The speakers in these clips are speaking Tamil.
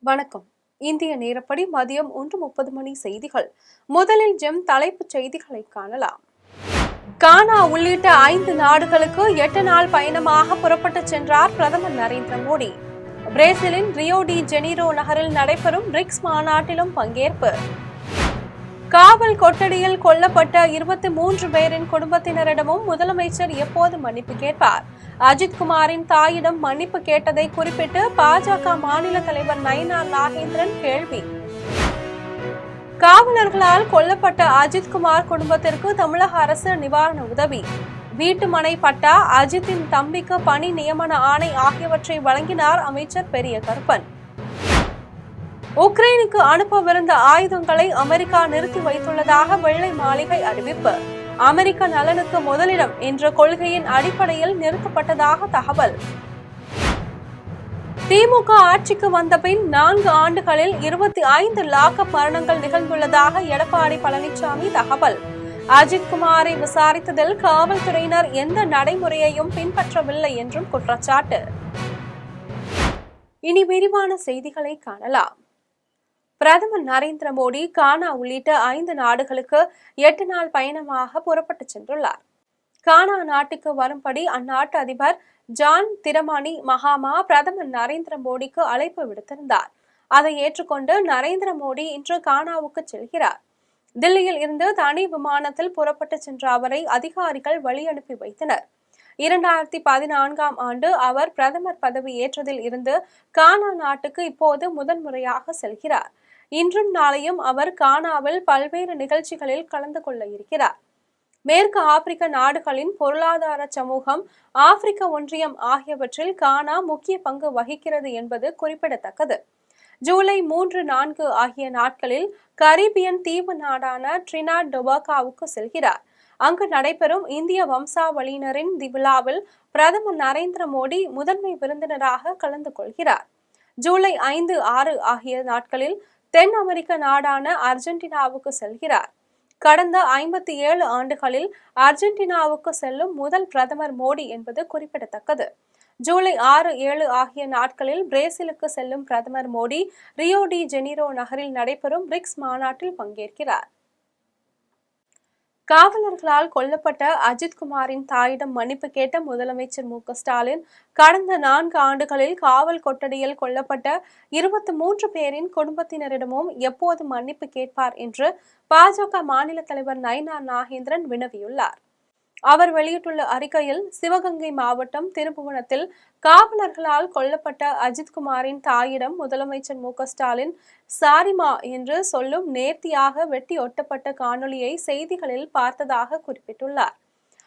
வணக்கம். இந்திய நேரப்படி மதியம் 1:30 மணி செய்திகள். முதலில் ஜெம் தலைப்புச் செய்திகளை காணலாம். கானா உள்ளிட்ட 5 நாடுகளுக்கு 8 நாள் பயணமாக புறப்பட்டுச் சென்றார் பிரதமர் நரேந்திர மோடி. பிரேசிலின் ரியோ டி ஜெனீரோ நகரில் நடைபெறும் பிரிக்ஸ் மாநாட்டிலும் பங்கேற்பு. காவல் கொட்டடியில் கொல்லப்பட்ட 23 பேரின் குடும்பத்தினரிடமும் முதலமைச்சர் எப்போது மன்னிப்பு கேட்பார்? அஜித்குமாரின் தாயிடம் மன்னிப்பு கேட்டதை குறிப்பிட்டு பாஜக மாநில தலைவர் நயினார் நாகேந்திரன் கேள்வி. காவலர்களால் கொல்லப்பட்ட அஜித்குமார் குடும்பத்திற்கு தமிழக அரசு நிவாரண உதவி. வீட்டுமனை பட்டா, அஜித்தின் தம்பிக்கு பணி நியமன ஆணை ஆகியவற்றை வழங்கினார் அமைச்சர் பெரிய கருப்பன். உக்ரைனுக்கு அனுப்பவிருந்த ஆயுதங்களை அமெரிக்கா நிறுத்தி வைத்துள்ளதாக வெள்ளை மாளிகை அறிவிப்பு. அமெரிக்க நலனுக்கு முதலிடம் என்ற கொள்கையின் அடிப்படையில் நிறுத்தப்பட்டதாக தகவல். திமுக ஆட்சிக்கு வந்த பின் 4 ஆண்டுகளில் 25 லாக்அப் மரணங்கள் நிகழ்ந்துள்ளதாக எடப்பாடி பழனிசாமி தகவல். அஜித்குமாரை விசாரித்ததில் காவல்துறையினர் எந்த நடைமுறையையும் பின்பற்றவில்லை என்றும் குற்றச்சாட்டு. இனி விரிவான செய்திகளை காணலாம். பிரதமர் நரேந்திர மோடி கானா உள்ளிட்ட 5 நாடுகளுக்கு 8 நாள் பயணமாக புறப்பட்டு சென்றுள்ளார். கானா நாட்டுக்கு வரும்படி அந்நாட்டு அதிபர் ஜான் திரமானி மகாமா பிரதமர் நரேந்திர மோடிக்கு அழைப்பு விடுத்திருந்தார். அதை ஏற்றுக்கொண்டு நரேந்திர மோடி இன்று கானாவுக்கு செல்கிறார். தில்லியில் இருந்து தனி விமானத்தில் புறப்பட்டு சென்ற அவரை அதிகாரிகள் வழி அனுப்பி வைத்தனர். 2014ஆம் ஆண்டு அவர் பிரதமர் பதவி ஏற்றதில் இருந்து கானா நாட்டுக்கு இப்போது முதன்முறையாக செல்கிறார். இன்றும் நாளையும் அவர் கானாவில் பல்வேறு நிகழ்ச்சிகளில் கலந்து கொள்ள இருக்கிறார். மேற்கு ஆப்பிரிக்க நாடுகளின் பொருளாதார சமூகம், ஆப்பிரிக்க ஒன்றியம் ஆகியவற்றில் கானா முக்கிய பங்கு வகிக்கிறது என்பது குறிப்பிடத்தக்கது. ஜூலை 3, 4 ஆகிய நாட்களில் கரீபியன் தீவு நாடான ட்ரினாட் டொபாகோவுக்கு செல்கிறார். அங்கு நடைபெறும் இந்திய வம்சாவளியினரின் விழாவில் பிரதமர் நரேந்திர மோடி முதன்மை விருந்தினராக கலந்து கொள்கிறார். ஜூலை 5, 6 ஆகிய நாட்களில் தென் அமெரிக்க நாடான அர்ஜென்டினாவுக்கு செல்கிறார். கடந்த 57 ஆண்டுகளில் அர்ஜென்டினாவுக்கு செல்லும் முதல் பிரதமர் மோடி என்பது குறிப்பிடத்தக்கது. ஜூலை 6, 7 ஆகிய நாட்களில் பிரேசிலுக்கு செல்லும் பிரதமர் மோடி ரியோ டி ஜெனீரோ நகரில் நடைபெறும் பிரிக்ஸ் மாநாட்டில் பங்கேற்கிறார். காவலர்களால் கொல்லப்பட்ட அஜித்குமாரின் தாயிடம் மன்னிப்பு கேட்ட முதலமைச்சர் மு க ஸ்டாலின், கடந்த 4 ஆண்டுகளில் காவல் கொட்டடியில் கொல்லப்பட்ட 23 பேரின் குடும்பத்தினரிடமும் எப்போது மன்னிப்பு கேட்பார் என்று பாஜக மாநில தலைவர் நயினார் நாகேந்திரன் வினவியுள்ளார். அவர் வெளியிட்டுள்ள அறிக்கையில், சிவகங்கை மாவட்டம் திருப்புவனத்தில் காவலர்களால் கொல்லப்பட்ட அஜித்குமாரின் தாயிடம் முதலமைச்சர் மு க ஸ்டாலின் சாரிமா என்று சொல்லும் நேர்த்தியாக வெட்டி ஒட்டப்பட்ட காணொலியை செய்திகளில் பார்த்ததாக குறிப்பிட்டுள்ளார்.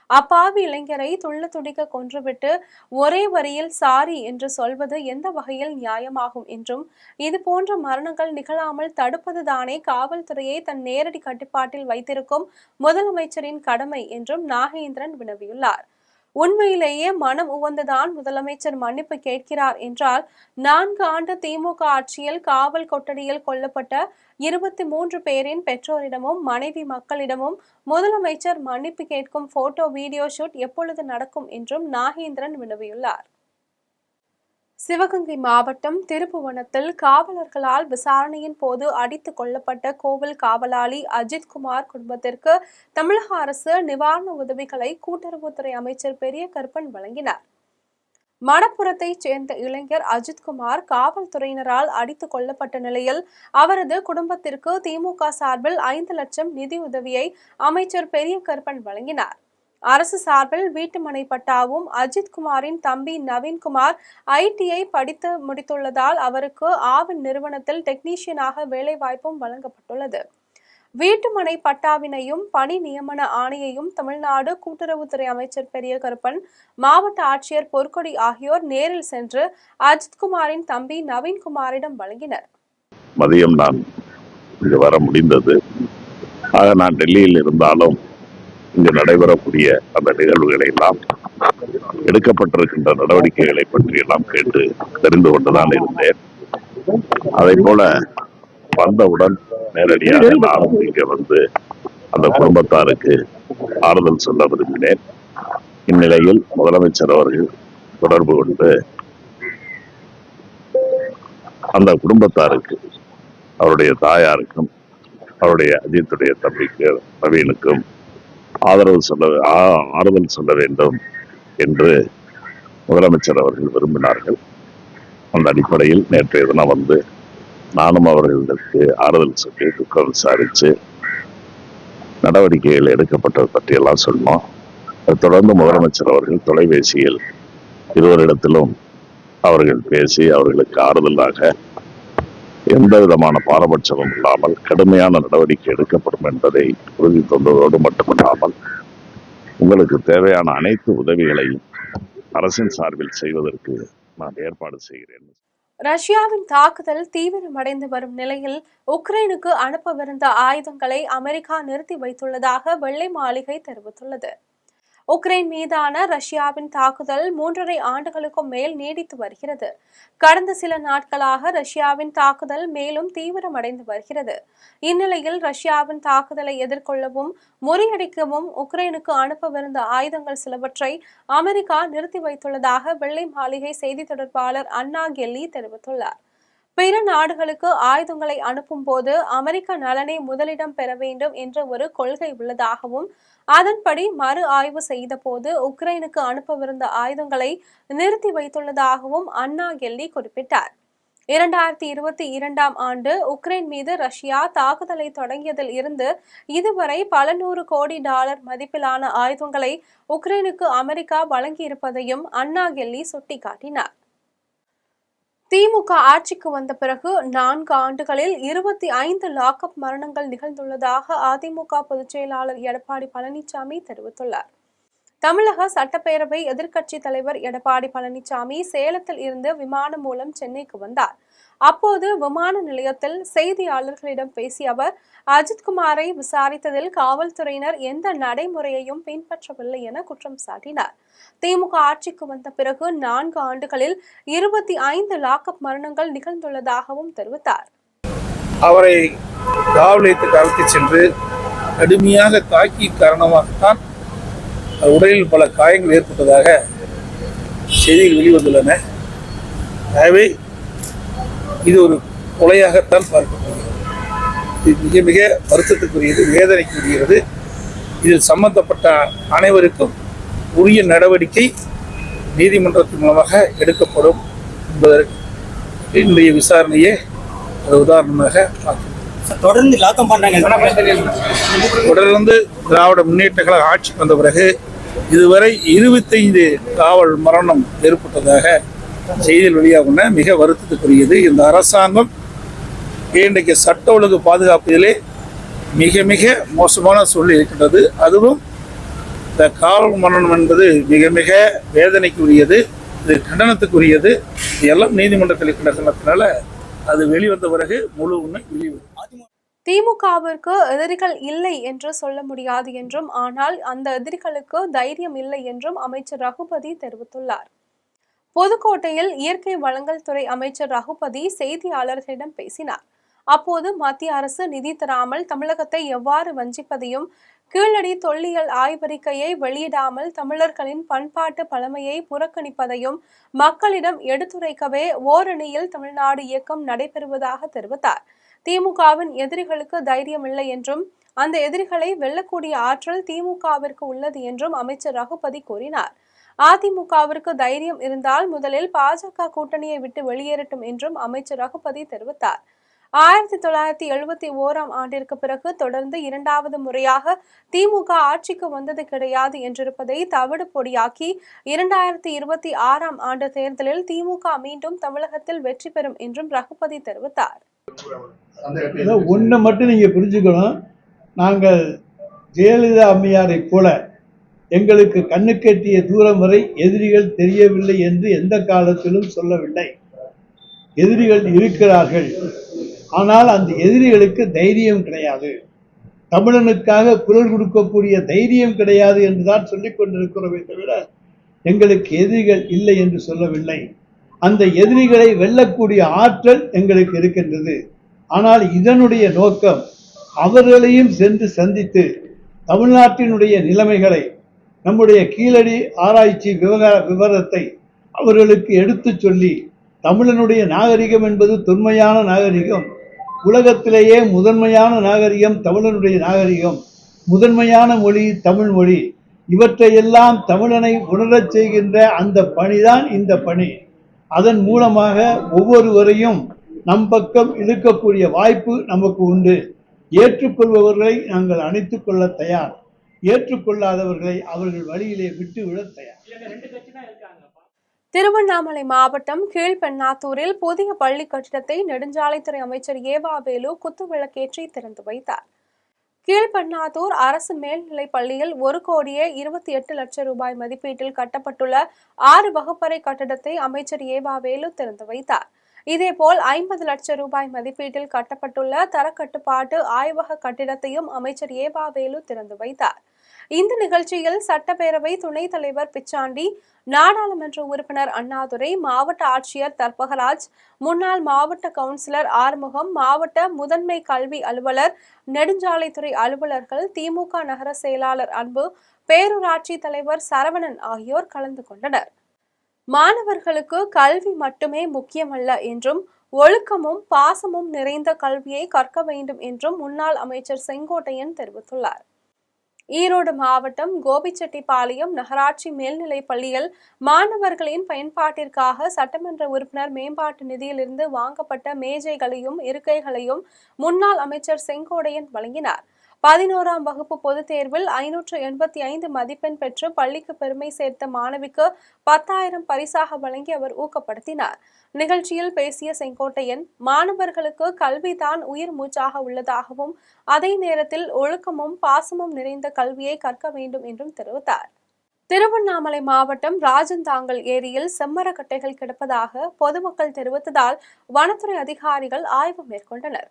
அப்பாவி இளைஞரை துள்ள துடிக்க கொன்றுவிட்டு ஒரே வரியில் சாரி என்று சொல்வது எந்த வகையில் நியாயமாகும் என்றும், இது போன்ற மரணங்கள் நிகழாமல் தடுப்பதுதானே காவல்துறையை தன் நேரடி கட்டுப்பாட்டில் வைத்திருக்கும் முதலமைச்சரின் கடமை என்றும் நாகேந்திரன் வினவியுள்ளார். உண்மையிலேயே மனம் உவந்துதான் முதலமைச்சர் மன்னிப்பு கேட்கிறார் என்றால், 4 ஆண்டு திமுக ஆட்சியில் காவல் கொட்டடியில் கொல்லப்பட்ட 23 பேரின் பெற்றோரிடமும் மனைவி மக்களிடமும் முதலமைச்சர் மன்னிப்பு கேட்கும் போட்டோ வீடியோ ஷூட் எப்பொழுது நடக்கும் என்றும் நாகேந்திரன் வினவியுள்ளார். சிவகங்கை மாவட்டம் திருப்புவனத்தில் காவலர்களால் விசாரணையின் போது அடித்துக் கொல்லப்பட்ட கோவில் காவலாளி அஜித்குமார் குடும்பத்திற்கு தமிழக அரசு நிவாரண உதவிகளை கூட்டுறவுத்துறை அமைச்சர் பெரிய கருப்பன் வழங்கினார். மணப்புரத்தைச் சேர்ந்த இளைஞர் அஜித்குமார் காவல்துறையினரால் அடித்துக் கொல்லப்பட்ட நிலையில் அவரது குடும்பத்திற்கு திமுக சார்பில் 5 லட்சம் நிதி உதவியை அமைச்சர் பெரிய கருப்பன் வழங்கினார். அரசு சார்பில் வீட்டுமனை பட்டாவும், அஜித்குமாரின் தம்பி நவீன்குமார் ITI படித்து முடித்துள்ளதால் அவருக்கு ஆவின் நிறுவனத்தில் டெக்னீஷியனாக வேலைவாய்ப்பும் வழங்கப்பட்டுள்ளது. வீட்டுமனை பட்டாவினையும் பணி நியமன ஆணையையும் தமிழ்நாடு கூட்டுறவுத்துறை அமைச்சர் பெரிய கருப்பன், மாவட்ட ஆட்சியர் பொற்கொடி ஆகியோர் நேரில் சென்று அஜித்குமாரின் தம்பி நவீன்குமாரிடம் வழங்கினர். மதியம் நான் இங்கு வர முடிந்தது. ஆக நான் டெல்லியில் இருந்தாலும் இங்கு நடைபெறக்கூடிய அந்த நிகழ்வுகளை எல்லாம், எடுக்கப்பட்டிருக்கின்ற நடவடிக்கைகளை பற்றி எல்லாம் கேட்டு தெரிந்து கொண்டுதான் இருந்தேன். அதை போல வந்தவுடன் நேரடியாக நானும் இங்கே வந்து அந்த குடும்பத்தாருக்கு ஆறுதல் சொல்ல விரும்பினேன். இந்நிலையில் முதலமைச்சர் அவர்கள் தொடர்பு கொண்டு அந்த குடும்பத்தாருக்கு, அவருடைய தாயாருக்கும், அவருடைய அஜித்துடைய தம்பிக்கு நவீனுக்கும் ஆறுதல் சொல்ல வேண்டும் என்று முதலமைச்சர் அவர்கள் விரும்பினார்கள். அந்த அடிப்படையில் நேற்றைய தினம் வந்து நானும் அவர்களுக்கு ஆறுதல் சொல்லி துக்கம் விசாரித்து நடவடிக்கைகள் எடுக்கப்பட்டது பற்றியெல்லாம் சொன்னோம். தொடர்ந்து முதலமைச்சர் அவர்கள் தொலைபேசியில் இருவரிடத்திலும் அவர்கள் பேசி அவர்களுக்கு ஆறுதலாக எந்த விதமான பாரபட்சமும் இல்லாமல் கடுமையான நடவடிக்கை எடுக்கப்படும் என்பதை உறுதி தந்ததோடு மட்டுமல்லாமல் உங்களுக்கு தேவையான அனைத்து உதவிகளையும் அரசின் சார்பில் செய்வதற்கு நான் ஏற்பாடு செய்கிறேன். ரஷ்யாவின் தாக்குதல் தீவிரமடைந்து வரும் நிலையில் உக்ரைனுக்கு அனுப்பவிருந்த ஆயுதங்களை அமெரிக்கா நிறுத்தி வைத்துள்ளதாக வெள்ளை மாளிகை தெரிவித்துள்ளது. உக்ரைன் மீதான ரஷ்யாவின் தாக்குதல் 3.5 ஆண்டுகளுக்கும் மேல் நீடித்து வருகிறது. கடந்த சில நாட்களாக ரஷ்யாவின் தாக்குதல் மேலும் தீவிரமடைந்து வருகிறது. இந்நிலையில் ரஷ்யாவின் தாக்குதலை எதிர்கொள்ளவும் முறியடிக்கவும் உக்ரைனுக்கு அனுப்பவிருந்த ஆயுதங்கள் சிலவற்றை அமெரிக்கா நிறுத்தி வைத்துள்ளதாக வெள்ளை மாளிகை செய்தி தொடர்பாளர் அன்னா கெல்லி தெரிவித்துள்ளார். பிற நாடுகளுக்கு ஆயுதங்களை அனுப்பும் போது அமெரிக்க நலனை முதலிடம் பெற வேண்டும் என்ற ஒரு கொள்கை உள்ளதாகவும், அதன்படி மறு ஆய்வு செய்த போது உக்ரைனுக்கு அனுப்பவிருந்த ஆயுதங்களை நிறுத்தி வைத்துள்ளதாகவும் அன்னா கெல்லி குறிப்பிட்டார். 2022ஆம் ஆண்டு உக்ரைன் மீது ரஷ்யா தாக்குதலை தொடங்கியதில் இருந்து இதுவரை பல $100 கோடி மதிப்பிலான ஆயுதங்களை உக்ரைனுக்கு அமெரிக்கா வழங்கியிருப்பதையும் அன்னா கெல்லி சுட்டிக்காட்டினார். திமுக ஆட்சிக்கு வந்த பிறகு 4 ஆண்டுகளில் 25 லாக்அப் மரணங்கள் நிகழ்ந்துள்ளதாக அதிமுக பொதுச் செயலாளர் எடப்பாடி பழனிசாமி தெரிவித்துள்ளார். தமிழக சட்டப்பேரவை எதிர்க்கட்சி தலைவர் எடப்பாடி பழனிசாமி சேலத்தில் இருந்து விமானம் மூலம் சென்னைக்கு வந்தார். அப்போது விமான நிலையத்தில் செய்தியாளர்களிடம் பேசிய அவர், அஜித்குமாரை விசாரித்ததில் காவல்துறையினர் எந்த நடைமுறையையும் பின்பற்றவில்லை என குற்றம் சாட்டினார். திமுக ஆட்சிக்கு வந்த பிறகு 4 ஆண்டுகளில் 25 லாக்அப் மரணங்கள் நிகழ்ந்துள்ளதாகவும் தெரிவித்தார். அவரை காவல் நிலையத்துக்கு அழைத்துச் சென்று கடுமையாக தாக்கி காரணமாகத்தான் உடலில் பல காயங்கள் ஏற்பட்டதாக செய்திகள் வெளிவந்துள்ளன. எனவே இது ஒரு கொலையாகத்தான் பார்க்கப்படுகிறது. இது மிக மிக வருத்தத்துக்குரியது, வேதனைக்குரியது. இதில் சம்பந்தப்பட்ட அனைவருக்கும் உரிய நடவடிக்கை நீதிமன்றத்தின் மூலமாக எடுக்கப்படும் என்பதற்கு இன்றைய விசாரணையே அது உதாரணமாக தொடர்ந்து திராவிட முன்னேற்ற கழக ஆட்சிக்கு வந்த பிறகு இதுவரை 25 காவல் மரணம் ஏற்பட்டதாக செய்தியில் வெளியாகுன மிக வருத்தத்துக்குரியது. இந்த அரசாங்கம் இன்றைக்கு சட்ட ஒழுங்கு பாதுகாப்பதிலே மிக மிக மோசமான சூழ்நிலை இருக்கின்றது. அதுவும் இந்த காவல் மரணம் என்பது மிக மிக வேதனைக்குரியது, இது கண்டனத்துக்குரியது. இதெல்லாம் நீதிமன்றத்தில் இருக்கின்ற காரணத்தினால அது வெளிவந்த பிறகு முழு உண்மை வெளிவரும். திமுகவிற்கு எதிரிகள் இல்லை என்று சொல்ல முடியாது என்றும், ஆனால் அந்த எதிரிகளுக்கு தைரியம் இல்லை என்றும் அமைச்சர் ரகுபதி தெரிவித்துள்ளார். புதுக்கோட்டையில் இயற்கை வளங்கள் துறை அமைச்சர் ரகுபதி செய்தியாளர்களிடம் பேசினார். அப்போது மத்திய அரசு நிதி தராமல் தமிழகத்தை எவ்வாறு வஞ்சிப்பதையும், கீழடி தொல்லியல் ஆய்வறிக்கையை வெளியிடாமல் தமிழர்களின் பண்பாட்டு பழமையை புறக்கணிப்பதையும் மக்களிடம் எடுத்துரைக்கவே ஓரணியில் தமிழ்நாடு இயக்கம் நடைபெறுவதாக தெரிவித்தார். திமுகவின் எதிரிகளுக்கு தைரியம் இல்லை என்றும், அந்த எதிரிகளை வெல்லக்கூடிய ஆற்றல் திமுகவிற்கு உள்ளது என்றும் அமைச்சர் ரகுபதி கூறினார். அதிமுகவிற்கு தைரியம் இருந்தால் முதலில் பாஜக கூட்டணியை விட்டு வெளியேறட்டும் என்றும் அமைச்சர் ரகுபதி தெரிவித்தார். 1971ஆம் ஆண்டிற்கு பிறகு தொடர்ந்து 2வது முறையாக திமுக ஆட்சிக்கு வந்தது கிடையாது என்றிருப்பதை தவிடு பொடியாக்கி 2026ஆம் ஆண்டு தேர்தலில் திமுக மீண்டும் தமிழகத்தில் வெற்றி பெறும் என்றும் ரகுபதி தெரிவித்தார். ஒன்றை மட்டும் நீங்க புரிஞ்சுக்கணும், நாங்கள் ஜெயலலிதா அம்மையாரை போல எங்களுக்கு கண்ணுக்கெட்டிய தூரம் வரை எதிரிகள் தெரியவில்லை என்று எந்த காலத்திலும் சொல்லவில்லை. எதிரிகள் இருக்கிறார்கள், ஆனால் அந்த எதிரிகளுக்கு தைரியம் கிடையாது, தமிழனுக்காக குரல் கொடுக்கக்கூடிய தைரியம் கிடையாது என்றுதான் சொல்லிக் கொண்டிருக்கிறோமே தவிர எங்களுக்கு எதிரிகள் இல்லை என்று சொல்லவில்லை. அந்த எதிரிகளை வெல்லக்கூடிய ஆற்றல் எங்களுக்கு இருக்கின்றது. ஆனால் இதனுடைய நோக்கம் அவர்களையும் சென்று சந்தித்து தமிழ்நாட்டினுடைய நிலைமைகளை, நம்முடைய கீழடி ஆராய்ச்சி விவரத்தை அவர்களுக்கு எடுத்து சொல்லி தமிழனுடைய நாகரிகம் என்பது தொன்மையான நாகரிகம். உலகத்திலேயே முதன்மையான நாகரிகம் தமிழனுடைய நாகரிகம். முதன்மையான மொழி தமிழ் மொழி. இவற்றையெல்லாம் தமிழனை உணரச் செய்கின்ற அந்த பணிதான் இந்த பணி. அதன் மூலமாக ஒவ்வொருவரையும் நம் பக்கம் இழுக்கக்கூடிய வாய்ப்பு நமக்கு உண்டு. ஏற்றுக்கொள்பவர்களை நாங்கள் அணைத்துக் கொள்ள தயார், ஏற்றுக்கொள்ளாதவர்களை அவர்கள் வழியிலே விட்டுவிட தயார். திருவண்ணாமலை மாவட்டம் கீழ்பெண்ணாத்தூரில் புதிய பள்ளி கட்டிடத்தை நெடுஞ்சாலைத்துறை அமைச்சர் ஏவா வேலு குத்துவிளக்கேற்றி திறந்து வைத்தார். கீழ்பெண்ணாத்தூர் அரசு மேல்நிலைப் பள்ளியில் 1,28,00,000 ரூபாய் மதிப்பீட்டில் கட்டப்பட்டுள்ள 6 வகுப்பறை கட்டிடத்தை அமைச்சர் ஏவா வேலு திறந்து வைத்தார். இதேபோல் 50 லட்சம் ரூபாய் மதிப்பீட்டில் கட்டப்பட்டுள்ள தரக்கட்டுப்பாட்டு ஆய்வக கட்டிடத்தையும் அமைச்சர் ஏவா வேலு திறந்து வைத்தார். இந்த நிகழ்ச்சியில் சட்டப்பேரவை துணைத் தலைவர் பிச்சாண்டி, நாடாளுமன்ற உறுப்பினர் அண்ணாதுரை, மாவட்ட ஆட்சியர் தர்பகராஜ், முன்னாள் மாவட்ட கவுன்சிலர் ஆறுமுகம், மாவட்ட முதன்மை கல்வி அலுவலர், நெடுஞ்சாலைத்துறை அலுவலர்கள், திமுக நகர செயலாளர் அன்பு, பேரூராட்சி தலைவர் சரவணன் ஆகியோர் கலந்து கொண்டனர். மாணவர்களுக்கு கல்வி மட்டுமே முக்கியமல்ல என்றும் ஒழுக்கமும் பாசமும் நிறைந்த கல்வியை கற்க வேண்டும் என்றும் முன்னாள் அமைச்சர் செங்கோட்டையன் தெரிவித்துள்ளார். ஈரோடு மாவட்டம் கோபிச்செட்டிப்பாளையம் நகராட்சி மேல்நிலைப் பள்ளியில் மாணவர்களின் பயன்பாட்டிற்காக சட்டமன்ற உறுப்பினர் மேம்பாட்டு நிதியிலிருந்து வாங்கப்பட்ட மேஜைகளையும் இருக்கைகளையும் முன்னாள் அமைச்சர் செங்கோட்டையன் வழங்கினார். 11ஆம் வகுப்பு பொதுத் தேர்வில் 585 மதிப்பெண் பெற்று பள்ளிக்கு பெருமை சேர்த்த மாணவிக்கு 10,000 பரிசாக வழங்கி அவர் ஊக்கப்படுத்தினார். நிகழ்ச்சியில் பேசிய செங்கோட்டையன், மாணவர்களுக்கு கல்விதான் உயிர் மூச்சாக உள்ளதாகவும் அதே நேரத்தில் ஒழுக்கமும் பாசமும் நிறைந்த கல்வியை கற்க வேண்டும் என்றும் தெரிவித்தார். திருவண்ணாமலை மாவட்டம் ராஜந்தாங்கல் ஏரியில் செம்மரக்கட்டைகள் கிடப்பதாக பொதுமக்கள் தெரிவித்ததால் வனத்துறை அதிகாரிகள் ஆய்வு மேற்கொண்டனர்.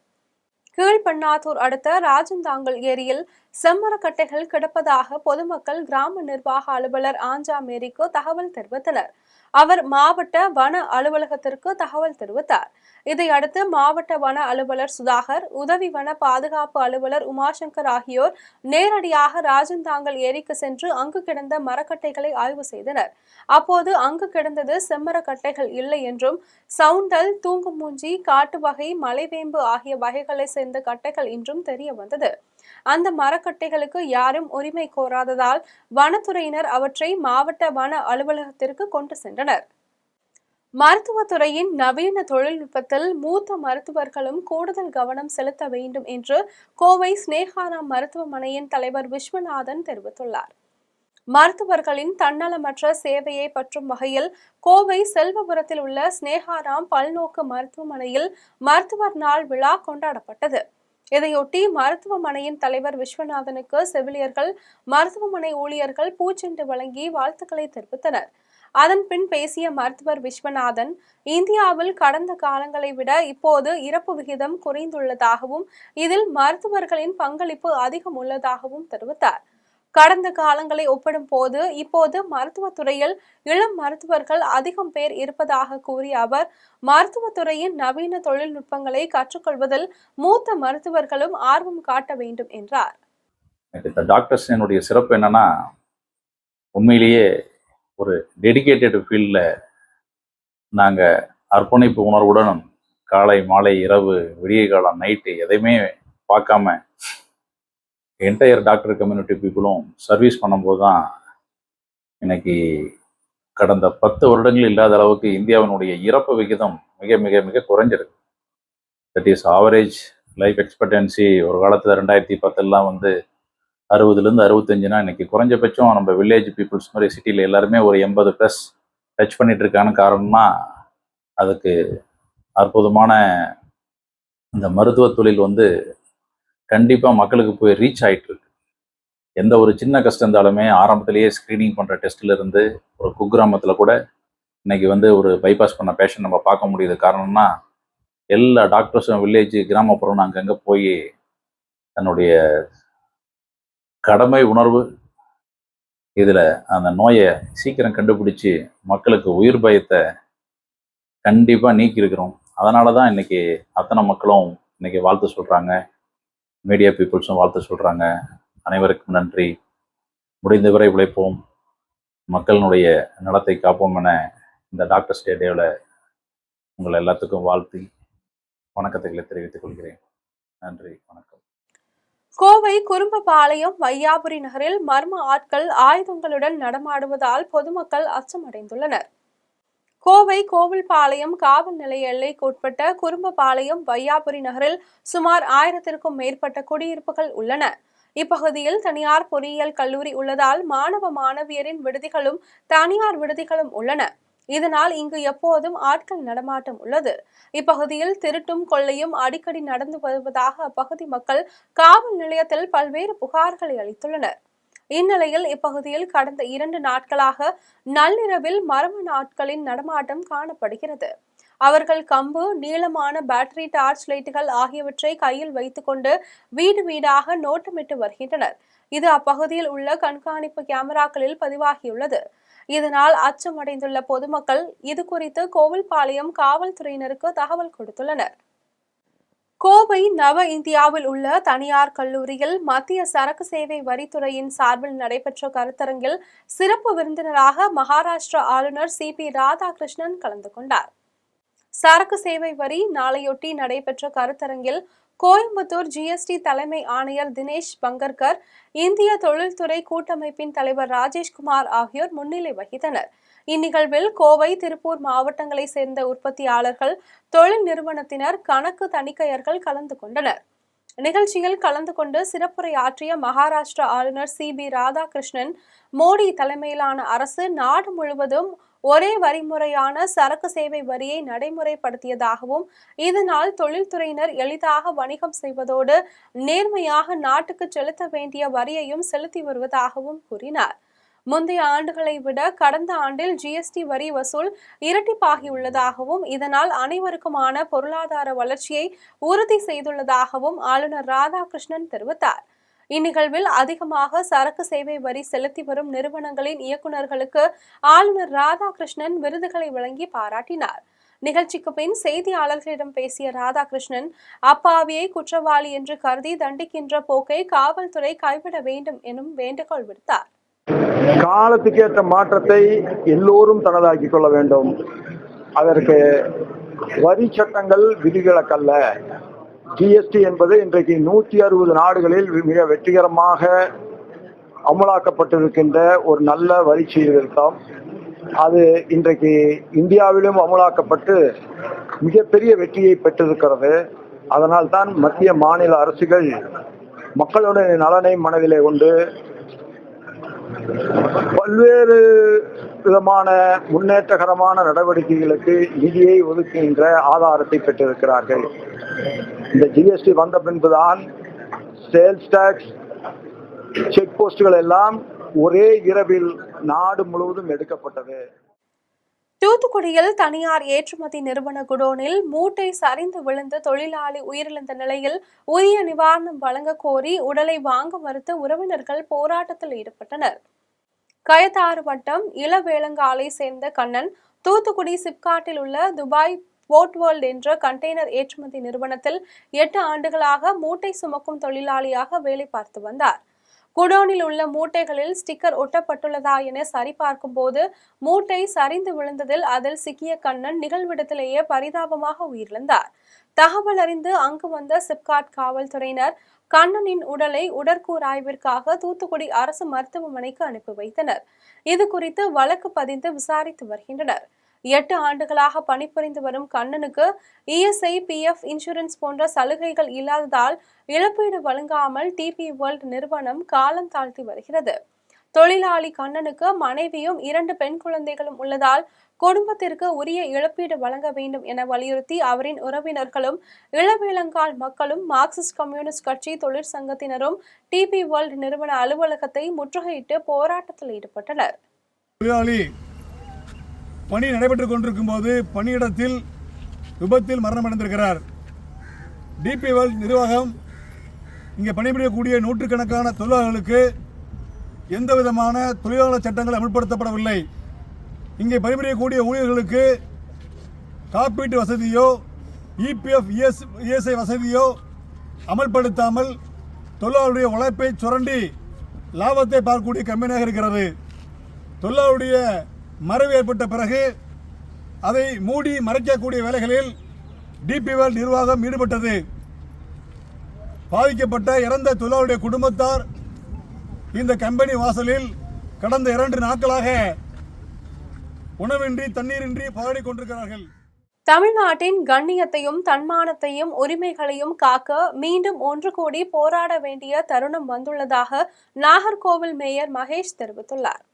கீழ்பெண்ணாத்தூர் அடுத்த ராஜந்தாங்கல் ஏரியில் செம்மரக்கட்டைகள் கிடப்பதாக பொதுமக்கள் கிராம நிர்வாக அலுவலர் ஆஞ்சா மேரிக்கு தகவல் தெரிவித்தனர். அவர் மாவட்ட வன அலுவலகத்திற்கு தகவல் தெரிவித்தார். இதையடுத்து மாவட்ட வன அலுவலர் சுதாகர், உதவி வன பாதுகாப்பு அலுவலர் உமாசங்கர் ஆகியோர் நேரடியாக ராஜந்தாங்கல் ஏரிக்கு சென்று அங்கு கிடந்த மரக்கட்டைகளை ஆய்வு செய்தனர். அப்போது அங்கு கிடந்தது செம்மரக்கட்டைகள் இல்லை என்றும் சவுண்டல், தூங்குமூஞ்சி, காட்டு வகை, மலைவேம்பு ஆகிய வகைகளை சேர்ந்த கட்டைகள் என்றும் தெரிய வந்தது. அந்த மரக்கட்டைகளுக்கு யாரும் உரிமை கோராததால் வனத்துறையினர் அவற்றை மாவட்ட வன அலுவலகத்திற்கு கொண்டு சென்றனர். மருத்துவத்துறையின் நவீன தொழில்நுட்பத்தில் மூத்த மருத்துவர்களும் கூடுதல் கவனம் செலுத்த வேண்டும் என்று கோவை ஸ்னேகாராம் மருத்துவமனையின் தலைவர் விஸ்வநாதன் தெரிவித்துள்ளார். மருத்துவர்களின் தன்னலமற்ற சேவையை பற்றும் வகையில் கோவை செல்வபுரத்தில் உள்ள ஸ்னேகாராம் பல்நோக்கு மருத்துவமனையில் மருத்துவர் நாள் விழா கொண்டாடப்பட்டது. இதையொட்டி மருத்துவமனையின் தலைவர் விஸ்வநாதனுக்கு செவிலியர்கள், மருத்துவமனை ஊழியர்கள் பூச்செண்டு வழங்கி வாழ்த்துக்களை தெரிவித்தனர். அதன் பின் பேசிய மருத்துவர் விஸ்வநாதன், இந்தியாவில் கடந்த காலங்களை விட இப்போது இறப்பு விகிதம் குறைந்துள்ளதாகவும் இதில் மருத்துவர்களின் பங்களிப்பு அதிகம் உள்ளதாகவும் தெரிவித்தார். கடந்த காலங்களை ஒப்பிடும் போது இப்போது மருத்துவத்துறையில் இளம் மருத்துவர்கள் அதிகம் பேர் இருப்பதாக கூறிய அவர், மருத்துவத்துறையின் நவீன தொழில்நுட்பங்களை கற்றுக்கொள்வதில் மூத்த மருத்துவர்களும் ஆர்வம் காட்ட வேண்டும் என்றார். இந்த டாக்டர்ஸ் என்னுடைய சிறப்பு என்னன்னா, உண்மையிலேயே ஒரு டெடிகேட்டட் ஃபீல்டில் நாங்கள் அர்ப்பணிப்பு உணர்வுடன் காலை மாலை இரவு விடிய காலம் நைட்டு எதையுமே பார்க்காம என்டையர் டாக்டர் கம்யூனிட்டி பீப்புளும் சர்வீஸ் பண்ணும்போது தான் இன்னைக்கு கடந்த 10 வருடங்கள் இல்லாத அளவுக்கு இந்தியாவினுடைய இறப்பு விகிதம் மிக மிக மிக குறைஞ்சிருக்கு. That is average life expectancy ஒரு காலத்தில் 2010 வந்து 60லேருந்து 65னா இன்னைக்கு குறைஞ்சபட்சம் நம்ம வில்லேஜ் பீப்புள்ஸ் மாதிரி சிட்டியில் எல்லாருமே ஒரு 80+ டச் பண்ணிட்டு இருக்கான காரணம்னா அதுக்கு அற்புதமான இந்த மருத்துவ தொழில் வந்து கண்டிப்பாக மக்களுக்கு போய் ரீச் ஆகிட்டு இருக்கு. எந்த ஒரு சின்ன கஷ்டம் இருந்தாலுமே ஆரம்பத்திலேயே ஸ்க்ரீனிங் பண்ணுற டெஸ்ட்டில் இருந்து ஒரு குக்கிராமத்தில் கூட இன்னைக்கு வந்து ஒரு பைபாஸ் பண்ண பேஷண்ட் நம்ம பார்க்க முடியுது. காரணம்னா எல்லா டாக்டர்ஸும் வில்லேஜ் கிராமப்புறம் அங்கங்கே போய் தன்னுடைய கடமை உணர்வு இதில் அந்த நோயை சீக்கிரம் கண்டுபிடிச்சி மக்களுக்கு உயிர் பயத்தை கண்டிப்பாக நீக்கியிருக்கிறோம். அதனால தான் இன்னைக்கு அத்தனை மக்களும் இன்னைக்கு வாழ்த்து சொல்கிறாங்க, மீடியா பீப்புள்ஸும் வாழ்த்து சொல்கிறாங்க. அனைவருக்கும் நன்றி. முடிந்தவரை உழைப்போம், மக்களினுடைய நலத்தை காப்போம் என இந்த டாக்டர்ஸ் டே டேவில் உங்கள் எல்லாத்துக்கும் வாழ்த்தி வணக்கத்தை தெரிவித்துக் கொள்கிறேன். நன்றி, வணக்கம். கோவை குறும்பபாளையம் வையாபுரி நகரில் மர்ம ஆட்கள் ஆயுதங்களுடன் நடமாடுவதால் பொதுமக்கள் அச்சமடைந்துள்ளனர். கோவை கோவில்பாளையம் காவல் நிலைய எல்லைக்குட்பட்ட குறும்பபாளையம் வையாபுரி நகரில் சுமார் 1000க்கும் மேற்பட்ட குடியிருப்புகள் உள்ளன. இப்பகுதியில் தனியார் பொறியியல் கல்லூரி உள்ளதால் மாணவ மாணவியரின் விடுதிகளும் தனியார் விடுதிகளும் உள்ளன. இதனால் இங்கு எப்போதும் ஆட்கள் நடமாட்டம் உள்ளது. இப்பகுதியில் திருட்டும் கொள்ளையும் அடிக்கடி நடந்து வருவதாக அப்பகுதி மக்கள் காவல் நிலையத்தில் பல்வேறு புகார்களை அளித்துள்ளனர். இந்நிலையில் இப்பகுதியில் கடந்த 2 நாட்களாக நள்ளிரவில் மர்ம நாட்களின் நடமாட்டம் காணப்படுகிறது. அவர்கள் கம்பு, நீளமான பேட்டரி டார்ச் லைட்டுகள் ஆகியவற்றை கையில் வைத்துக்கொண்டு வீடு வீடாக நோட்டமிட்டு வருகின்றனர். இது அப்பகுதியில் உள்ள கண்காணிப்பு கேமராக்களில் பதிவாகியுள்ளது. இதனால் அச்சமடைந்துள்ள பொதுமக்கள் இது குறித்து கோவில்பாளையம் காவல்துறையினருக்கு தகவல் கொடுத்துள்ளனர். கோவை நவ இந்தியாவில் உள்ள தனியார் கல்லூரியில் மத்திய சரக்கு சேவை வரித்துறையின் சார்பில் நடைபெற்ற கருத்தரங்கில் சிறப்பு விருந்தினராக மகாராஷ்டிரா ஆளுநர் CP ராதாகிருஷ்ணன் கலந்து கொண்டார். சரக்கு சேவை வரி நாளையொட்டி நடைபெற்ற கருத்தரங்கில் கோயம்புத்தூர் GST தலைமை ஆணையர் தினேஷ் பங்கர்கர், இந்திய தொழில்துறை கூட்டமைப்பின் தலைவர் ராஜேஷ்குமார் ஆகியோர் முன்னிலை வகித்தனர். இந்நிகழ்வில் கோவை, திருப்பூர் மாவட்டங்களை சேர்ந்த உற்பத்தியாளர்கள், தொழில் நிறுவனத்தினர், கணக்கு தணிக்கையர்கள் கலந்து கொண்டனர். நிகழ்ச்சியில் கலந்து கொண்டு சிறப்புரையாற்றிய மகாராஷ்டிரா ஆளுநர் CB ராதாகிருஷ்ணன், மோடி தலைமையிலான அரசு நாடு முழுவதும் ஒரே வரிமுறையான சரக்கு சேவை வரியை நடைமுறைப்படுத்தியதாகவும் இதனால் தொழில்துறையினர் எளிதாக வணிகம் செய்வதோடு நேர்மையாக நாட்டுக்கு செலுத்த வேண்டிய வரியையும் செலுத்தி வருவதாகவும் கூறினார். முந்தைய ஆண்டுகளை விட கடந்த ஆண்டில் GST வரி வசூல் இரட்டிப்பாகியுள்ளதாகவும் இதனால் அனைவருக்குமான பொருளாதார வளர்ச்சியை உறுதி செய்துள்ளதாகவும் ஆளுநர் ராதாகிருஷ்ணன் தெரிவித்தார். இந்நிகழ்வில் அதிகமாக சரக்கு சேவை வரி செலுத்தி வரும் நிறுவனங்களின் இயக்குநர்களுக்கு ஆளுநர் ராதாகிருஷ்ணன் விருதுகளை வழங்கி பாராட்டினார். நிகழ்ச்சிக்கு பின் செய்தியாளர்களிடம் பேசிய ராதாகிருஷ்ணன், அப்பாவியை குற்றவாளி என்று கருதி தண்டிக்கின்ற போக்கை காவல்துறை கைவிட வேண்டும் எனும் வேண்டுகோள் விடுத்தார். காலத்துக்கேற்ற மாற்றத்தை எல்லோரும் தனதாக்கிக் கொள்ள வேண்டும். அதற்கு வரி சட்டங்கள் விதிவிலக்கல்ல. GST என்பது இன்றைக்கு 160 நாடுகளில் மிக வெற்றிகரமாக அமலாக்கப்பட்டிருக்கின்ற ஒரு நல்ல வரி சீர்திருத்தம். அது இன்றைக்கு இந்தியாவிலும் அமலாக்கப்பட்டு மிகப்பெரிய வெற்றியை பெற்றிருக்கிறது. அதனால் தான் மத்திய மாநில அரசுகள் மக்களுடைய நலனை மனதிலே கொண்டு பல்வேறு விதமான முன்னேற்றகரமான நடவடிக்கைகளுக்கு நிதியை ஒதுக்குகின்ற ஆதாரத்தை பெற்றிருக்கிறார்கள். இந்த GST வந்த பின்புதான் சேல்ஸ் டாக்ஸ், செக் போஸ்டுகள் எல்லாம் ஒரே இரவில் நாடு முழுவதும் எடுக்கப்பட்டது. தூத்துக்குடியில் தனியார் ஏற்றுமதி நிறுவன குடோனில் மூட்டை சரிந்து விழுந்து தொழிலாளி உயிரிழந்த நிலையில் உரிய நிவாரணம் வழங்க கோரி உடலை வாங்க மறுத்து உறவினர்கள் போராட்டத்தில் ஈடுபட்டனர். கயத்தாறு வட்டம் இளவேளங்காலை சேர்ந்த கண்ணன் தூத்துக்குடி சிப்காட்டில் உள்ள துபாய் போர்ட் வேர்ல்ட் என்ற கண்டெய்னர் ஏற்றுமதி நிறுவனத்தில் 8 ஆண்டுகளாக மூட்டை சுமக்கும் தொழிலாளியாக வேலை பார்த்து வந்தார். குடோனில் உள்ள மூட்டைகளில் ஸ்டிக்கர் ஒட்டப்பட்டுள்ளதா என சரிபார்க்கும் போது மூட்டை சரிந்து விழுந்ததில் அதில் சிக்கிய கண்ணன் நிகழ்விடத்திலேயே பரிதாபமாக உயிரிழந்தார். தகவல் அறிந்து அங்கு வந்த சிப்காட் காவல்துறையினர் கண்ணனின் உடலை உடற்கூறாய்விற்காக தூத்துக்குடி அரசு மருத்துவமனைக்கு அனுப்பி வைத்தனர். இது குறித்து வழக்கு பதிந்து விசாரித்து வருகின்றனர். 8 ஆண்டுகளாக பணிபுரிந்து வரும் கண்ணனுக்கு ESI, PF இன்சூரன்ஸ் போன்ற சலுகைகள் இல்லாததால் இழப்பீடு வழங்காமல் TP வேர்ல்ட் நிறுவனம் காலம் தாழ்த்தி வருகிறது. தொழிலாளி கண்ணனுக்கு மனைவியும் 2 பெண் குழந்தைகளும் உள்ளதால் குடும்பத்திற்கு உரிய இழப்பீடு வழங்க வேண்டும் என வலியுறுத்தி அவரின் உறவினர்களும் இளவேளங்கால் மக்களும் மார்க்சிஸ்ட் கம்யூனிஸ்ட் கட்சி தொழிற்சங்கத்தினரும் TP வேர்ல்ட் நிறுவன அலுவலகத்தை முற்றுகையிட்டு போராட்டத்தில் ஈடுபட்டனர். பணி நடைபெற்றுக் கொண்டிருக்கும் போது பணியிடத்தில் விபத்தில் மரணமடைந்திருக்கிறார். DP வேர்ல்ட் நிர்வாகம் இங்கே பணிபுரியக்கூடிய நூற்றுக்கணக்கான தொழிலாளர்களுக்கு எந்த விதமான தொழிலாளர் சட்டங்கள் அமல்படுத்தப்படவில்லை. இங்கே பணிபுரியக்கூடிய ஊழியர்களுக்கு காப்பீட்டு வசதியோ EPF, ESI வசதியோ அமல்படுத்தாமல் தொழிலாளருடைய உழைப்பை சுரண்டி லாபத்தை பார்க்கக்கூடிய கம்பெனியாக இருக்கிறது. தொழிலாளருடைய மறைவு ஏற்பட்ட பிறகு அதை மூடி மறைக்கக்கூடிய வேலைகளில் டிபி வேர்ல்ட் நிர்வாகம் ஈடுபட்டது. பாதிக்கப்பட்ட இறந்த தொழிலாளருடைய குடும்பத்தார் இந்த கம்பெனி வாசலில் கடந்த 2 நாட்களாக உணவின்றி தண்ணீரின்றி போராடி கொண்டிருக்கிறார்கள். தமிழ்நாட்டின் கண்ணியத்தையும் தன்மானத்தையும் உரிமைகளையும் காக்க மீண்டும் ஒன்று கூடி போராட வேண்டிய தருணம் வந்துள்ளதாக நாகர்கோவில் மேயர் மகேஷ் தெரிவித்துள்ளார்.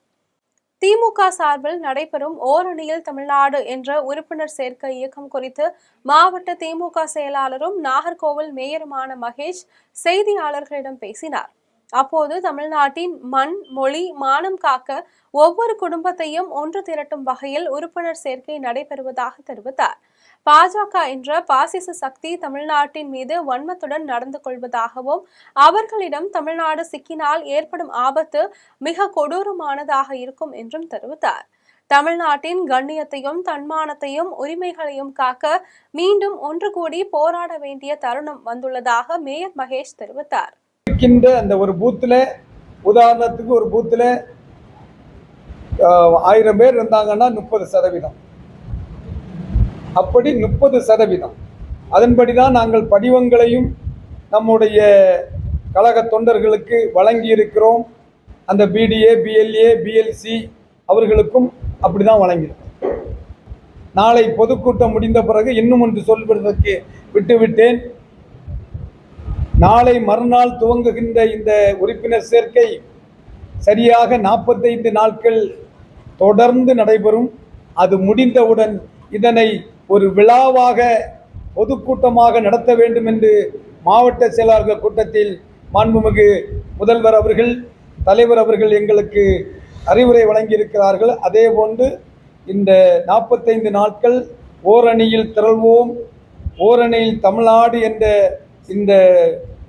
திமுக சார்பில் நடைபெறும் ஓரணியில் தமிழ்நாடு என்ற உறுப்பினர் சேர்க்கை இயக்கம் குறித்து மாவட்ட திமுக செயலாளரும் நாகர்கோவில் மேயருமான மகேஷ் செய்தியாளர்களிடம் பேசினார். அப்போது தமிழ்நாட்டின் மண், மொழி, மானம் காக்க ஒவ்வொரு குடும்பத்தையும் ஒன்று திரட்டும் வகையில் உறுப்பினர் சேர்க்கை நடைபெறுவதாக தெரிவித்தார். பாஜக என்ற பாசிச சக்தி தமிழ்நாட்டின் மீது வன்மத்துடன் நடந்து கொள்வதாகவும் அவர்களிடம் தமிழ்நாடு சிக்கினால் ஏற்படும் ஆபத்து மிக கொடூரமானதாக இருக்கும் என்றும் தெரிவித்தார். தமிழ்நாட்டின் கண்ணியத்தையும் தன்மானத்தையும் உரிமைகளையும் காக்க மீண்டும் ஒன்று கூடி போராட வேண்டிய தருணம் வந்துள்ளதாக மேயர் மகேஷ் தெரிவித்தார். அந்த ஒரு பூத்துல, உதாரணத்துக்கு ஒரு பூத்துல 1000 பேர் இருந்தாங்கன்னா 30%. அப்படி 30%. அதன்படிதான் நாங்கள் படிவங்களையும் நம்முடைய கழக தொண்டர்களுக்கு வழங்கி இருக்கிறோம். அந்த பிடிஏ, பிஎல்ஏ, பிஎல்சி அவர்களுக்கும் அப்படிதான் வழங்கியிருக்கோம். நாளை பொதுக்கூட்டம் முடிந்த பிறகு இன்னும் ஒன்று சொல்வதற்கு விட்டுவிட்டேன். நாளை மறுநாள் துவங்குகின்ற இந்த உறுப்பினர் சேர்க்கை சரியாக 45 நாட்கள் தொடர்ந்து நடைபெறும். அது முடிந்தவுடன் இதனை ஒரு விழாவாக பொதுக்கூட்டமாக நடத்த வேண்டும் என்று மாவட்ட செயலாளர்கள் கூட்டத்தில் மாண்புமிகு முதல்வர் அவர்கள், தலைவர் அவர்கள் எங்களுக்கு அறிவுரை வழங்கியிருக்கிறார்கள். அதே போன்று இந்த 45 நாட்கள் ஓரணியில் திரள்வோம், ஓரணியில் தமிழ்நாடு என்ற இந்த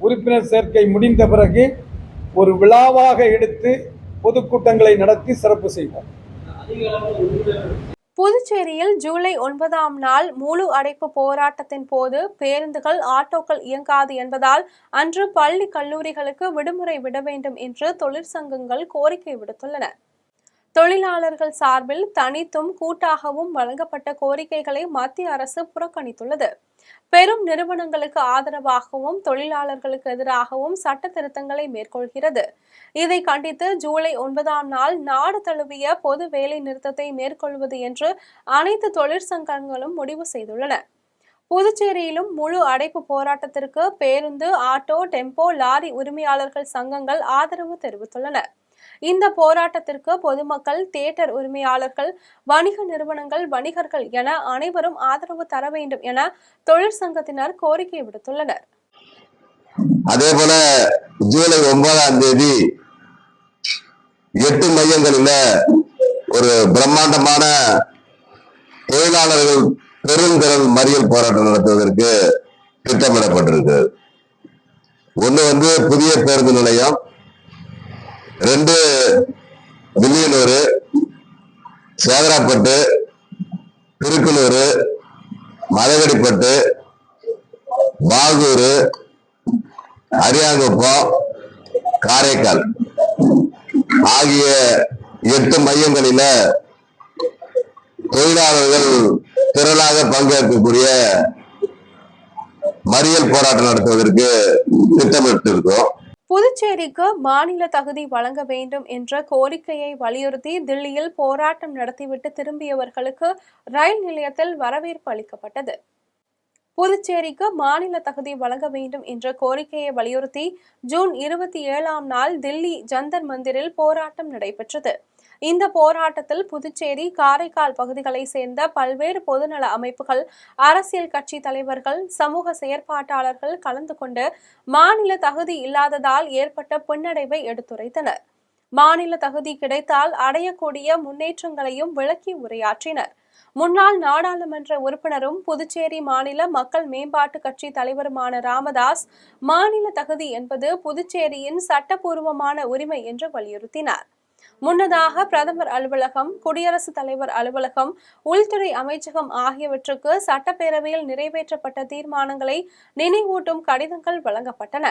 உறுப்பினர் சேர்க்கை முடிந்த பிறகு ஒரு விழாவாக எடுத்து பொதுக்கூட்டங்களை நடத்தி சிறப்பு செய்வோம். புதுச்சேரியில் ஜூலை 9ஆம் நாள் முழு அடைப்பு போராட்டத்தின் போது பேருந்துகள், ஆட்டோக்கள் இயங்காது என்பதால் அன்று பள்ளி, கல்லூரிகளுக்கு விடுமுறை விட வேண்டும் என்று தொழிற்சங்கங்கள் கோரிக்கை விடுத்துள்ளன. தொழிலாளர்கள் சார்பில் தனித்தும் கூட்டாகவும் வழங்கப்பட்ட கோரிக்கைகளை மத்திய அரசு புறக்கணித்துள்ளது. பெரும் நிறுவனங்களுக்கு ஆதரவாகவும் தொழிலாளர்களுக்கு எதிராகவும் சட்ட திருத்தங்களை மேற்கொள்கிறது. இதை கண்டித்து ஜூலை 9ஆம் நாள் நாடு தழுவிய பொது வேலை நிறுத்தத்தை மேற்கொள்வது என்று அனைத்து தொழிற்சங்கங்களும் முடிவு செய்துள்ளன. புதுச்சேரியிலும் முழு அடைப்பு போராட்டத்திற்கு பேருந்து, ஆட்டோ, டெம்போ, லாரி உரிமையாளர்கள் சங்கங்கள் ஆதரவு தெரிவித்துள்ளன. இந்த போராட்டத்திற்கு பொதுமக்கள், தியேட்டர் உரிமையாளர்கள், வணிக நிறுவனங்கள், வணிகர்கள் என அனைவரும் ஆதரவு தர வேண்டும் என தொழிற்சங்கத்தினர் கோரிக்கை விடுத்துள்ளனர். அதேபோல ஜூலை 9ஆம் தேதி 8 மையங்களில் ஒரு பிரம்மாண்டமான தொழிலாளர்கள் பெருந்திரள் மறியல் போராட்டம் நடத்துவதற்கு திட்டமிடப்பட்டிருக்கிறது. ஒன்று புதிய பேருந்து நிலையம், 2 வில்லியனூர், சேதராப்பட்டு, திருக்குளூர், மதகடிப்பட்டு, பாகூர், அரியாங்குப்பம், காரைக்கால் ஆகிய 8 மையங்களில தொழிலாளர்கள் திரளாக பங்கேற்கக்கூடிய மறியல் போராட்டம் நடத்துவதற்கு திட்டமிட்டிருக்கிறோம். புதுச்சேரிக்கு மாநில தகுதி வழங்க வேண்டும் என்ற கோரிக்கையை வலியுறுத்தி தில்லியில் போராட்டம் நடத்திவிட்டு திரும்பியவர்களுக்கு ரயில் நிலையத்தில் வரவேற்பு அளிக்கப்பட்டது. புதுச்சேரிக்கு மாநில தகுதி வழங்க வேண்டும் என்ற கோரிக்கையை வலியுறுத்தி ஜூன் 27ஆம் நாள் தில்லி ஜந்தர் மந்திரில் போராட்டம் நடைபெற்றது. இந்த போராட்டத்தில் புதுச்சேரி, காரைக்கால் பகுதிகளை சேர்ந்த பல்வேறு பொதுநல அமைப்புகள், அரசியல் கட்சி தலைவர்கள், சமூக செயற்பாட்டாளர்கள் கலந்து கொண்டு மாநில தகுதி இல்லாததால் ஏற்பட்ட பின்னடைவை எடுத்துரைத்தனர். மாநில தகுதி கிடைத்தால் அடையக்கூடிய முன்னேற்றங்களையும் விளக்கி உரையாற்றினர். முன்னாள் நாடாளுமன்ற உறுப்பினரும் புதுச்சேரி மாநில மக்கள் மேம்பாட்டு கட்சி தலைவருமான ராமதாஸ், மாநில தகுதி என்பது புதுச்சேரியின் சட்டப்பூர்வமான உரிமை என்று வலியுறுத்தினார். முன்னதாக பிரதமர் அலுவலகம், குடியரசுத் தலைவர் அலுவலகம், உள்துறை அமைச்சகம் ஆகியவற்றுக்கு சட்டப்பேரவையில் நிறைவேற்றப்பட்ட தீர்மானங்களை நினைவூட்டும் கடிதங்கள் வழங்கப்பட்டன.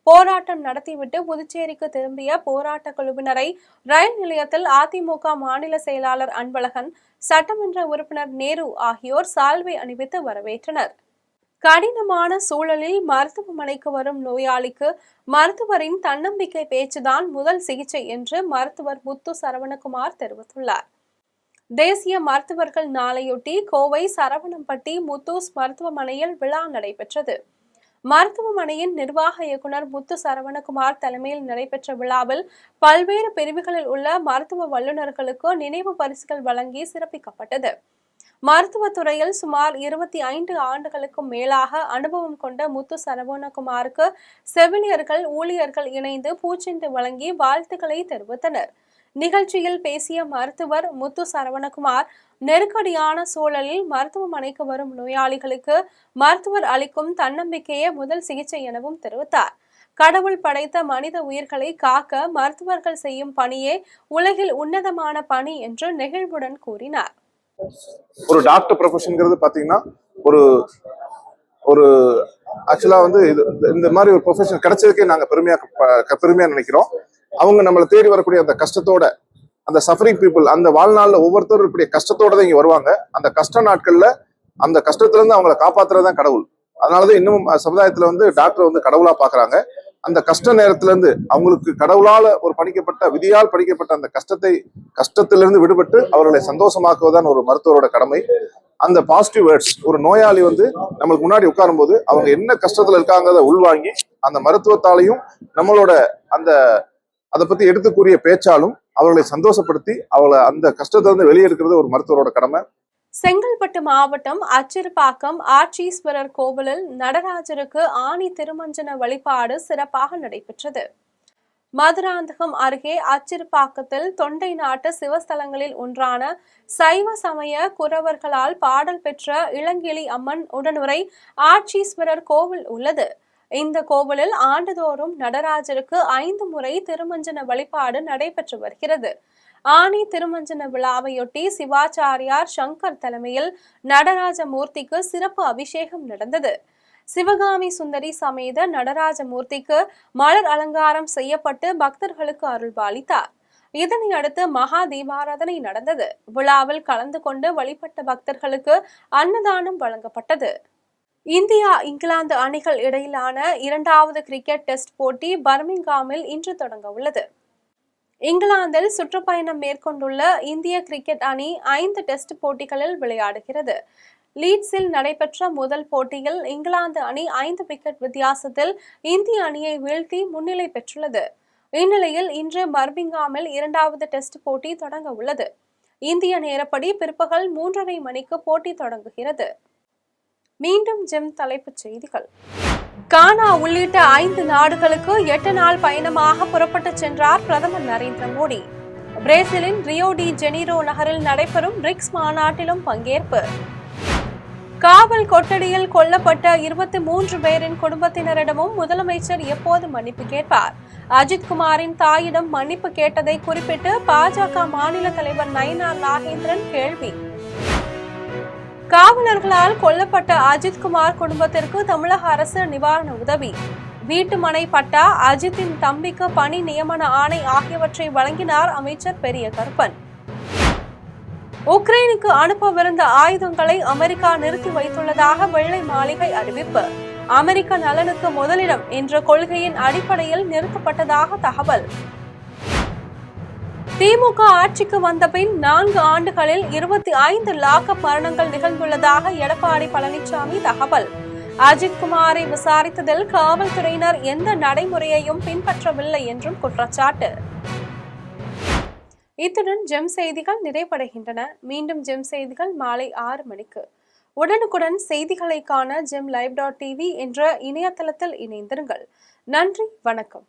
போராட்டம் நடத்திவிட்டு புதுச்சேரிக்கு திரும்பிய போராட்ட குழுவினரை ரயில் நிலையத்தில் அதிமுக மாநில செயலாளர் அன்பழகன், சட்டமன்ற உறுப்பினர் நேரு ஆகியோர் சால்வை அணிவித்து வரவேற்றனர். கடினமான சூழலில் மருத்துவமனைக்கு வரும் நோயாளிக்கு மருத்துவரின் தன்னம்பிக்கை பேச்சுதான் முதல் சிகிச்சை என்று மருத்துவர் முத்து சரவணகுமார் தெரிவித்துள்ளார். தேசிய மருத்துவர்கள் நாளையொட்டி கோவை சரவணம்பட்டி முத்தூஸ் மருத்துவமனையில் விழா நடைபெற்றது. மருத்துவமனையின் நிர்வாக இயக்குநர் முத்து சரவணகுமார் தலைமையில் நடைபெற்ற விழாவில் பல்வேறு பிரிவுகளில் உள்ள மருத்துவ வல்லுநர்களுக்கு நினைவு பரிசுகள் வழங்கி சிறப்பிக்கப்பட்டது. மருத்துவத்துறையில் சுமார் 25 ஆண்டுகளுக்கும் மேலாக அனுபவம் கொண்ட முத்து சரவணகுமாருக்கு செவிலியர்கள், ஊழியர்கள் இணைந்து பூச்செண்டு வழங்கி வாழ்த்துக்களை தெரிவித்தனர். நிகழ்ச்சியில் பேசிய மருத்துவர் முத்து சரவணகுமார், நெருக்கடியான சூழலில் மருத்துவமனைக்கு வரும் நோயாளிகளுக்கு மருத்துவர் அளிக்கும் தன்னம்பிக்கையே முதல் சிகிச்சை எனவும் தெரிவித்தார். கடவுள் படைத்த மனித உயிர்களை காக்க மருத்துவர்கள் செய்யும் பணியே உலகில் உன்னதமான பணி என்று நெகிழ்வுடன் கூறினார். ஒரு டாக்டர் ப்ரொஃபஷன்ங்கிறது பாத்தீங்கன்னா ஒரு ஒரு ஆக்சுவலா வந்து இந்த மாதிரி ஒரு ப்ரொஃபஷன் கிடைச்சதுக்கே நாங்க பெருமையா நினைக்கிறோம். அவங்க நம்மளை தேடி வரக்கூடிய அந்த கஷ்டத்தோட, அந்த சஃபரிங் பீப்புள், அந்த வாழ்நாள்ல ஒவ்வொருத்தரும் இப்படி கஷ்டத்தோட தான் இங்க வருவாங்க. அந்த கஷ்ட நாட்கள்ல அந்த கஷ்டத்துல இருந்து அவங்களை காப்பாத்துறதுதான் கடவுள். அதனாலதான் இன்னும் சமுதாயத்துல வந்து டாக்டர் வந்து கடவுளா பாக்குறாங்க. அந்த கஷ்ட நேரத்துல இருந்து அவங்களுக்கு கடவுளால ஒரு விதியால் படிக்கப்பட்ட அந்த கஷ்டத்திலிருந்து விடுபட்டு அவர்களை சந்தோஷமாக்குவதுதான் ஒரு மருத்துவரோட கடமை. அந்த பாசிட்டிவ் வேர்ட்ஸ், ஒரு நோயாளி வந்து நம்மளுக்கு முன்னாடி உட்காரும் போது அவங்க என்ன கஷ்டத்துல இருக்காங்கிறத உள்வாங்கி அந்த மருத்துவத்தாலையும் நம்மளோட அதை பத்தி எடுத்துக்கூறிய பேச்சாலும் அவர்களை சந்தோஷப்படுத்தி அவளை அந்த கஷ்டத்திலிருந்து வெளியே இருக்கிறது ஒரு மருத்துவரோட கடமை. செங்கல்பட்டு மாவட்டம் அச்சிறுபாக்கம் ஆட்சீஸ்வரர் கோவிலில் நடராஜருக்கு ஆணி திருமஞ்சன வழிபாடு சிறப்பாக நடைபெற்றது. மதுராந்தகம் அருகே அச்சிறுபாக்கத்தில் தொண்டை நாட்டு சிவஸ்தலங்களில் ஒன்றான சைவ சமய குரவர்களால் பாடல் பெற்ற இளங்கிளி அம்மன் உடனுரை ஆட்சீஸ்வரர் கோவில் உள்ளது. இந்த கோவிலில் ஆண்டுதோறும் நடராஜருக்கு 5 முறை திருமஞ்சன வழிபாடு நடைபெற்று வருகிறது. ஆணி திருமஞ்சன விழாவையொட்டி சிவாச்சாரியார் சங்கர் தலைமையில் நடராஜ மூர்த்திக்கு சிறப்பு அபிஷேகம் நடந்தது. சிவகாமி சுந்தரி சமேத நடராஜ மூர்த்திக்கு மலர் அலங்காரம் செய்யப்பட்டு பக்தர்களுக்கு அருள்பாலித்தார். இதனை அடுத்து மகா தீபாராதனை நடந்தது. விழாவில் கலந்து கொண்டு வழிபட்ட பக்தர்களுக்கு அன்னதானம் வழங்கப்பட்டது. இந்தியா, இங்கிலாந்து அணிகள் இடையிலான 2வது கிரிக்கெட் டெஸ்ட் போட்டி பர்மிங்ஹாமில் இன்று தொடங்க உள்ளது. இங்கிலாந்தில் சுற்றுப்பயணம் மேற்கொண்டுள்ள இந்திய கிரிக்கெட் அணி 5 டெஸ்ட் போட்டிகளில் விளையாடுகிறது. லீட்ஸில் நடைபெற்ற முதல் போட்டியில் இங்கிலாந்து அணி 5 விக்கெட் வித்தியாசத்தில் இந்திய அணியை வீழ்த்தி முன்னிலை பெற்றுள்ளது. இந்நிலையில் இன்று பர்மிங்ஹாமில் 2வது டெஸ்ட் போட்டி தொடங்க உள்ளது. இந்திய நேரப்படி பிற்பகல் 3:30 மணிக்கு போட்டி தொடங்குகிறது. மீண்டும் ஜெம் தலைப்புச் செய்திகள். கானா உள்ளிட்ட 5 நாடுகளுக்கு 8 நாள் பயணமாக புறப்பட்டு சென்றார் பிரதமர் நரேந்திர மோடி. பிரேசிலின் ரியோ டி ஜெனீரோ நகரில் நடைபெறும் பிரிக்ஸ் மாநாட்டிலும் பங்கேற்பு. காவல் கொட்டடியில் கொல்லப்பட்ட 23 பேரின் குடும்பத்தினரிடமும் முதலமைச்சர் எப்போது மன்னிப்பு கேட்பார்? அஜித்குமாரின் தாயிடம் மன்னிப்பு கேட்டதை குறிப்பிட்டு பாஜக மாநில தலைவர் நயினார் நாகேந்திரன் கேள்வி. காவலர்களால் கொல்லப்பட்ட அஜித்குமார் குடும்பத்திற்கு தமிழக அரசு நிவாரண உதவி. வீட்டு மனை பட்டா, அஜித்தின் தம்பிக்கு பணி நியமன ஆணை ஆகியவற்றை வழங்கினார் அமைச்சர் பெரிய கருப்பன். உக்ரைனுக்கு அனுப்பவிருந்த ஆயுதங்களை அமெரிக்கா நிறுத்தி வைத்துள்ளதாக வெள்ளை மாளிகை அறிவிப்பு. அமெரிக்க நலனுக்கு முதலிடம் என்ற கொள்கையின் அடிப்படையில் நிறுத்தப்பட்டதாக தகவல். திமுக ஆட்சிக்கு வந்த பின் 4 ஆண்டுகளில் 25 லாக்அப் மரணங்கள் நிகழ்ந்துள்ளதாக எடப்பாடி பழனிசாமி தகவல். அஜித்குமாரை விசாரித்ததில் காவல்துறையினர் எந்த நடைமுறையையும் பின்பற்றவில்லை என்றும் குற்றச்சாட்டு. இத்துடன் ஜெம் செய்திகள் நிறைவடைகின்றன. மீண்டும் ஜெம் செய்திகள் மாலை 6 மணிக்கு. உடனுக்குடன் செய்திகளை காண gemlive.tv என்ற இணையதளத்தில் இணைந்திருங்கள். நன்றி, வணக்கம்.